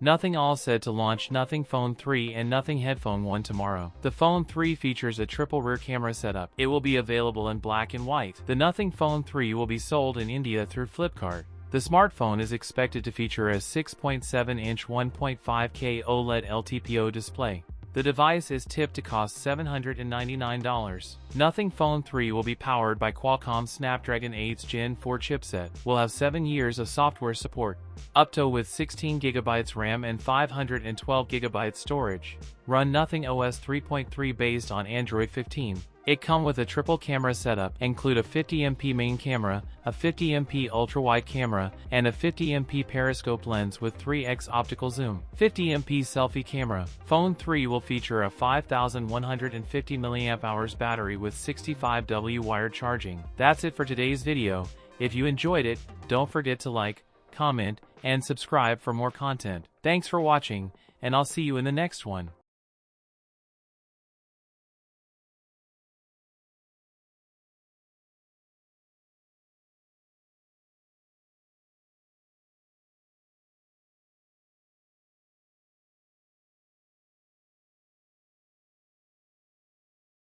Nothing all said to launch Nothing Phone 3 and Nothing Headphone 1 tomorrow. The Phone 3 features a triple rear camera setup. It will be available in black and white. The Nothing Phone 3 will be sold in India through Flipkart. The smartphone is expected to feature a 6.7-inch 1.5K OLED LTPO display. The device is tipped to cost $799. Nothing Phone 3 will be powered by Qualcomm's Snapdragon 8 Gen 4 chipset. Will have 7 years of software support, up to with 16GB RAM and 512GB storage. Run Nothing OS 3.3 based on Android 15. It comes with a triple camera setup, include a 50MP main camera, a 50MP ultra-wide camera, and a 50MP periscope lens with 3x optical zoom. 50MP selfie camera. Phone 3 will feature a 5150 mAh battery with 65W wired charging. That's it for today's video. If you enjoyed it, don't forget to like, comment, and subscribe for more content. Thanks for watching, and I'll see you in the next one.